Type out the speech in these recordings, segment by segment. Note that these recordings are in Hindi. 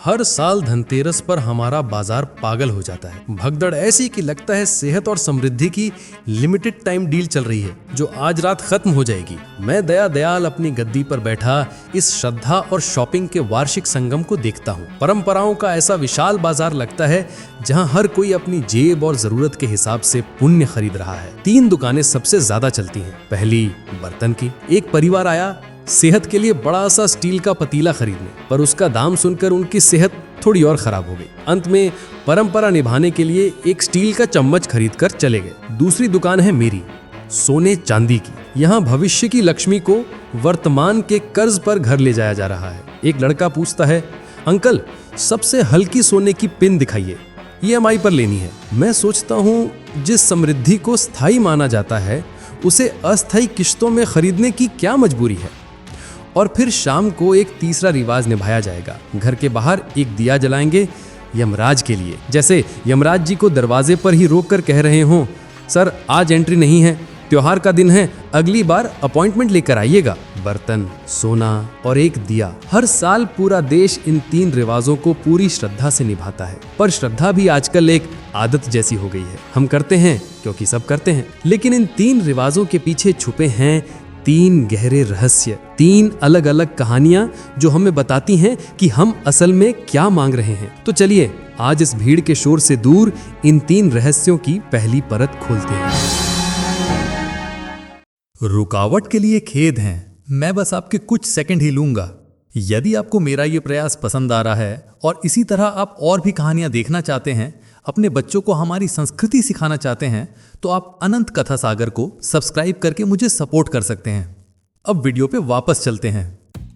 हर साल धनतेरस पर हमारा बाजार पागल हो जाता है। भगदड़ ऐसी कि लगता है सेहत और समृद्धि की लिमिटेड टाइम डील चल रही है जो आज रात खत्म हो जाएगी। मैं दया दयाल अपनी गद्दी पर बैठा इस श्रद्धा और शॉपिंग के वार्षिक संगम को देखता हूँ। परंपराओं का ऐसा विशाल बाजार लगता है जहाँ हर कोई अपनी जेब और जरूरत के हिसाब से पुण्य खरीद रहा है। 3 दुकानें सबसे ज्यादा चलती हैं। पहली बर्तन की। एक परिवार आया सेहत के लिए बड़ा सा स्टील का पतीला खरीदने, पर उसका दाम सुनकर उनकी सेहत थोड़ी और खराब हो गई। अंत में परंपरा निभाने के लिए एक स्टील का चम्मच खरीदकर चले गए। दूसरी दुकान है मेरी, सोने चांदी की। यहाँ भविष्य की लक्ष्मी को वर्तमान के कर्ज पर घर ले जाया जा रहा है। एक लड़का पूछता है, अंकल सबसे हल्की सोने की पिन दिखाइए, EMI पर लेनी है। मैं सोचता हूँ जिस समृद्धि को स्थायी माना जाता है उसे अस्थायी किश्तों में खरीदने की क्या मजबूरी है। और फिर शाम को एक तीसरा रिवाज निभाया जाएगा। घर के बाहर एक दिया जलाएंगे यमराज के लिए, जैसे यमराज जी को दरवाजे पर ही रोक कर कह रहे हों, सर आज एंट्री नहीं है, त्योहार का दिन है, अगली बार अपॉइंटमेंट लेकर आइएगा। बर्तन, सोना और एक दिया। हर साल पूरा देश इन 3 रिवाजों को पूरी श्रद्धा से निभाता है, पर श्रद्धा भी आजकल एक आदत जैसी हो गई है। हम करते हैं क्योंकि सब करते हैं, लेकिन इन 3 रिवाजों के पीछे छुपे हैं 3 गहरे रहस्य, 3 अलग अलग कहानियां जो हमें बताती हैं कि हम असल में क्या मांग रहे हैं। तो चलिए आज इस भीड़ के शोर से दूर इन 3 रहस्यों की पहली परत खोलते हैं। रुकावट के लिए खेद हैं, मैं बस आपके कुछ सेकंड ही लूंगा। यदि आपको मेरा ये प्रयास पसंद आ रहा है और इसी तरह आप और भी कहानियां देखना चाहते हैं, अपने बच्चों को हमारी संस्कृति सिखाना चाहते हैं, तो आप अनंत कथा सागर को सब्सक्राइब करके मुझे सपोर्ट कर सकते हैं। अब वीडियो पे वापस चलते हैं।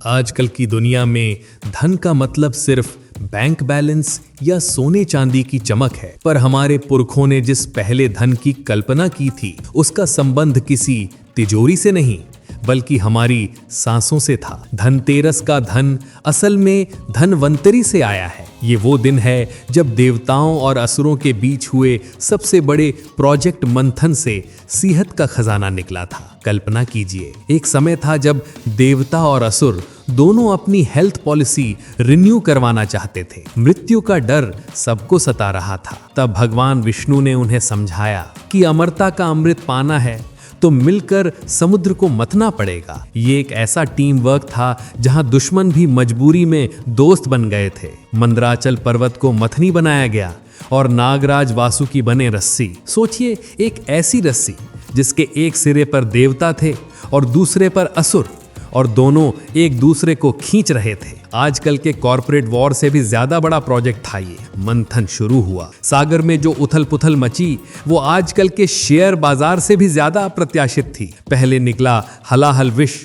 आजकल की दुनिया में धन का मतलब सिर्फ बैंक बैलेंस या सोने चांदी की चमक है, पर हमारे पुरखों ने जिस पहले धन की कल्पना की थी उसका संबंध किसी तिजोरी से नहीं बल्कि हमारी सांसों से था। धनतेरस का धन असल में धनवंतरी से आया है। ये वो दिन है जब देवताओं और असुरों के बीच हुए सबसे बड़े प्रोजेक्ट मंथन से सेहत का खजाना निकला था। कल्पना कीजिए, एक समय था जब देवता और असुर दोनों अपनी हेल्थ पॉलिसी रिन्यू करवाना चाहते थे। मृत्यु का डर सबको सता रहा था। तब भगवान विष्णु ने उन्हें समझाया कि अमरता का अमृत पाना है तो मिलकर समुद्र को मथना पड़ेगा। ये एक ऐसा टीम वर्क था जहां दुश्मन भी मजबूरी में दोस्त बन गए थे। मंदराचल पर्वत को मथनी बनाया गया और नागराज वासुकी बने रस्सी। सोचिए, एक ऐसी रस्सी जिसके एक सिरे पर देवता थे और दूसरे पर असुर, और दोनों एक दूसरे को खींच रहे थे। आजकल के कॉर्पोरेट वॉर से भी ज्यादा बड़ा प्रोजेक्ट था ये। मंथन शुरू हुआ। सागर में जो उथल पुथल मची वो आजकल के शेयर बाजार से भी ज्यादा अप्रत्याशित थी। पहले निकला हलाहल विष।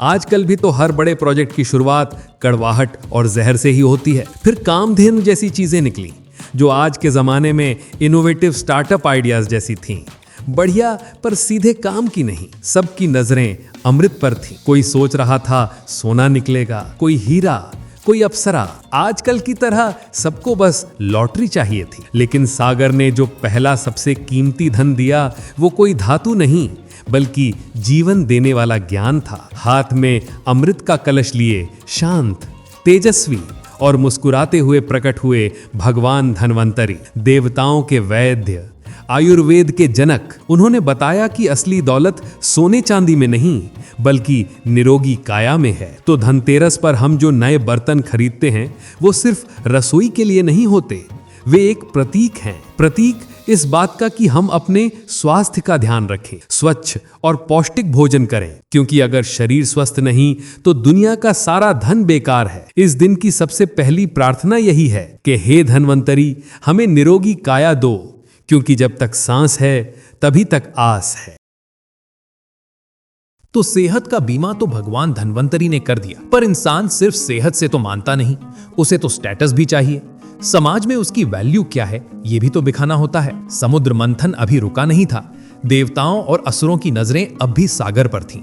आजकल भी तो हर बड़े प्रोजेक्ट की शुरुआत कड़वाहट और जहर से ही होती है। फिर कामधेनु जैसी चीजें निकली जो आज के जमाने में इनोवेटिव स्टार्टअप आइडियाज जैसी थीं। बढ़िया पर सीधे काम की नहीं। सबकी नजरें अमृत पर थी। कोई सोच रहा था सोना निकलेगा, कोई हीरा, कोई अप्सरा। आजकल की तरह सबको बस लॉटरी चाहिए थी। लेकिन सागर ने जो पहला सबसे कीमती धन दिया वो कोई धातु नहीं बल्कि जीवन देने वाला ज्ञान था। हाथ में अमृत का कलश लिए शांत, तेजस्वी और मुस्कुराते हुए प्रकट हुए भगवान धनवंतरी, देवताओं के वैद्य, आयुर्वेद के जनक। उन्होंने बताया कि असली दौलत सोने चांदी में नहीं बल्कि निरोगी काया में है। तो धनतेरस पर हम जो नए बर्तन खरीदते हैं वो सिर्फ रसोई के लिए नहीं होते, वे एक प्रतीक हैं। प्रतीक इस बात का कि हम अपने स्वास्थ्य का ध्यान रखें, स्वच्छ और पौष्टिक भोजन करें, क्योंकि अगर शरीर स्वस्थ नहीं तो दुनिया का सारा धन बेकार है। इस दिन की सबसे पहली प्रार्थना यही है कि हे धनवंतरी, हमें निरोगी काया दो, क्योंकि जब तक सांस है तभी तक आस है। तो सेहत का बीमा तो भगवान धनवंतरी ने कर दिया, पर इंसान सिर्फ सेहत से तो मानता नहीं, उसे तो स्टेटस भी चाहिए। समाज में उसकी वैल्यू क्या है ये भी तो दिखाना होता है। समुद्र मंथन अभी रुका नहीं था। देवताओं और असुरों की नजरें अब भी सागर पर थीं।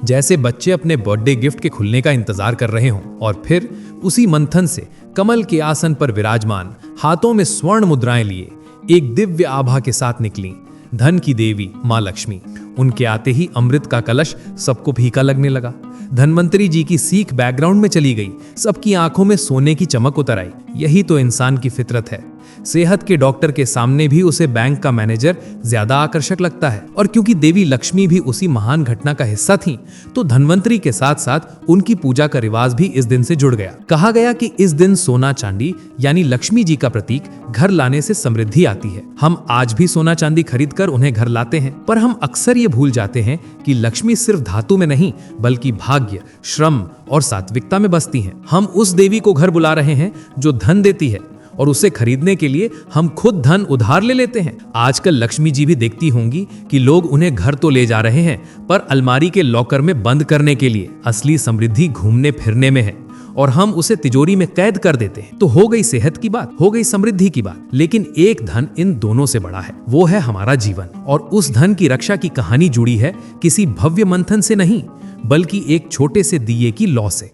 जैसे बच्चे अपने बर्थडे गिफ्ट के खुलने का इंतजार कर रहे हों, और फिर उसी मंथन से कमल के आसन पर विराजमान, हाथों में स्वर्ण मुद्राएं लिए, एक दिव्य आभा के साथ निकली धन की देवी मां लक्ष्मी। उनके आते ही अमृत का कलश सबको फीका लगने लगा। धन्वंतरी जी की सीख बैकग्राउंड में चली गई, सबकी आंखों में सोने की चमक उतर आई। यही तो इंसान की फितरत है। सेहत के डॉक्टर के सामने भी उसे बैंक का मैनेजर ज्यादा आकर्षक लगता है। और क्योंकि देवी लक्ष्मी भी उसी महान घटना का हिस्सा थी, तो धन्वंतरी के साथ साथ उनकी पूजा का रिवाज भी इस दिन से जुड़ गया। कहा गया कि इस दिन सोना चांदी यानी लक्ष्मी जी का प्रतीक घर लाने से समृद्धि आती है। हम आज भी सोना चांदी खरीद कर उन्हें घर लाते हैं, पर हम अक्सर ये भूल जाते हैं कि लक्ष्मी सिर्फ धातु में नहीं बल्कि भाग्य, श्रम और सात्विकता में बसती हैं। हम उस देवी को घर बुला रहे हैं जो धन देती है, और उसे खरीदने के लिए हम खुद धन उधार ले लेते हैं। आजकल लक्ष्मी जी भी देखती होंगी कि लोग उन्हें घर तो ले जा रहे हैं, पर अलमारी के लॉकर में बंद करने के लिए। असली समृद्धि घूमने फिरने में है, और हम उसे तिजोरी में कैद कर देते हैं। तो हो गई सेहत की बात, हो गई समृद्धि की बात, लेकिन एक धन इन दोनों से बड़ा है, वो है हमारा जीवन। और उस धन की रक्षा की कहानी जुड़ी है किसी भव्य मंथन से नहीं, बल्कि एक छोटे से दिए की लौ से।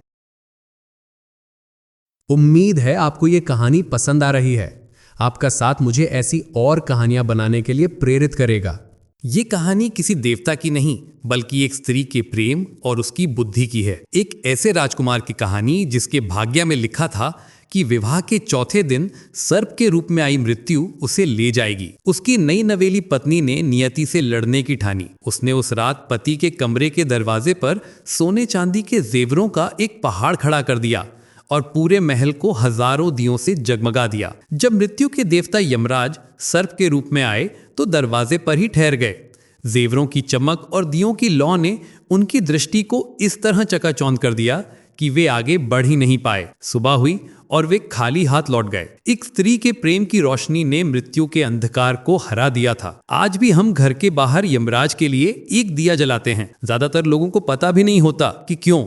उम्मीद है आपको ये कहानी पसंद आ रही है। आपका साथ मुझे ऐसी और कहानियां बनाने के लिए प्रेरित करेगा। ये कहानी किसी देवता की नहीं, बल्कि एक स्त्री के प्रेम और उसकी बुद्धि की है। एक ऐसे राजकुमार की कहानी जिसके भाग्य में लिखा था कि विवाह के चौथे दिन सर्प के रूप में आई मृत्यु उसे ले जाएगी। उसकी नई नवेली पत्नी ने नियति से लड़ने की ठानी। उसने उस रात पति के कमरे के दरवाजे पर सोने चांदी के जेवरों का एक पहाड़ खड़ा कर दिया और पूरे महल को हजारों दियों से जगमगा दिया। जब मृत्यु के देवता यमराज सर्प के रूप में आए तो दरवाजे पर ही ठहर गए। जेवरों की चमक और दियों की लौ ने उनकी दृष्टि को इस तरह चकाचौंध कर दिया कि वे आगे बढ़ ही नहीं पाए। सुबह हुई और वे खाली हाथ लौट गए। एक स्त्री के प्रेम की रोशनी ने मृत्यु के अंधकार को हरा दिया था। आज भी हम घर के बाहर यमराज के लिए एक दिया जलाते हैं। ज्यादातर लोगों को पता भी नहीं होता कि क्यों,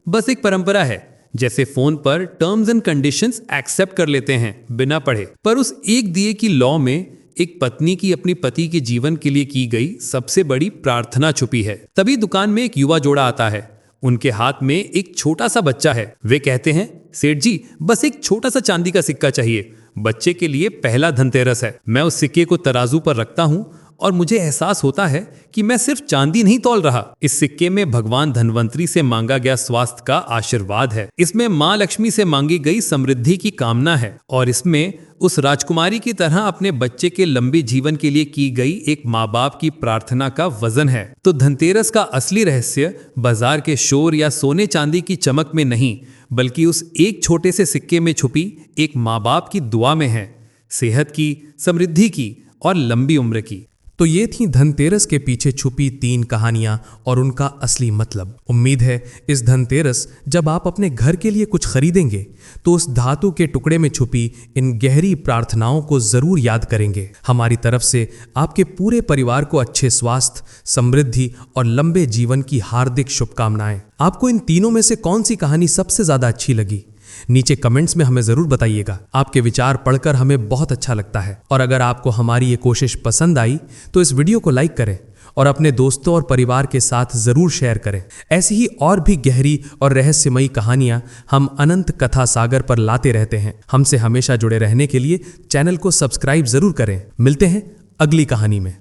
बस एक परंपरा है। जैसे फोन पर टर्म्स एंड कंडीशंस एक्सेप्ट कर लेते हैं बिना पढ़े। पर उस एक दिए की लौ में एक पत्नी की अपनी पति के जीवन के लिए की गई सबसे बड़ी प्रार्थना छुपी है। तभी दुकान में एक युवा जोड़ा आता है। उनके हाथ में एक छोटा सा बच्चा है। वे कहते हैं, सेठ जी बस एक छोटा सा चांदी का सिक्का चाहिए, बच्चे के लिए पहला धनतेरस है। मैं उस सिक्के को तराजू पर रखता हूँ और मुझे एहसास होता है कि मैं सिर्फ चांदी नहीं तौल रहा। इस सिक्के में भगवान धन्वंतरी से मांगा गया स्वास्थ्य का आशीर्वाद है। इसमें माँ लक्ष्मी से मांगी गई समृद्धि की कामना है, और इसमें उस राजकुमारी की तरह अपने बच्चे के लंबे जीवन के लिए की गई एक माँ बाप की प्रार्थना का वजन है। तो धनतेरस का असली रहस्य बाजार के शोर या सोने चांदी की चमक में नहीं, बल्कि उस एक छोटे से सिक्के में छुपी एक माँ बाप की दुआ में है, सेहत की, समृद्धि की और लंबी उम्र की। तो ये थी धनतेरस के पीछे छुपी 3 कहानियां और उनका असली मतलब। उम्मीद है इस धनतेरस जब आप अपने घर के लिए कुछ खरीदेंगे तो उस धातु के टुकड़े में छुपी इन गहरी प्रार्थनाओं को जरूर याद करेंगे। हमारी तरफ से आपके पूरे परिवार को अच्छे स्वास्थ्य, समृद्धि और लंबे जीवन की हार्दिक शुभकामनाएं। आपको इन तीनों में से कौन सी कहानी सबसे ज्यादा अच्छी लगी? नीचे कमेंट्स में हमें जरूर बताइएगा। आपके विचार पढ़कर हमें बहुत अच्छा लगता है। और अगर आपको हमारी ये कोशिश पसंद आई तो इस वीडियो को लाइक करें और अपने दोस्तों और परिवार के साथ जरूर शेयर करें। ऐसी ही और भी गहरी और रहस्यमयी कहानियां हम अनंत कथा सागर पर लाते रहते हैं। हमसे हमेशा जुड़े रहने के लिए चैनल को सब्सक्राइब जरूर करें। मिलते हैं अगली कहानी में।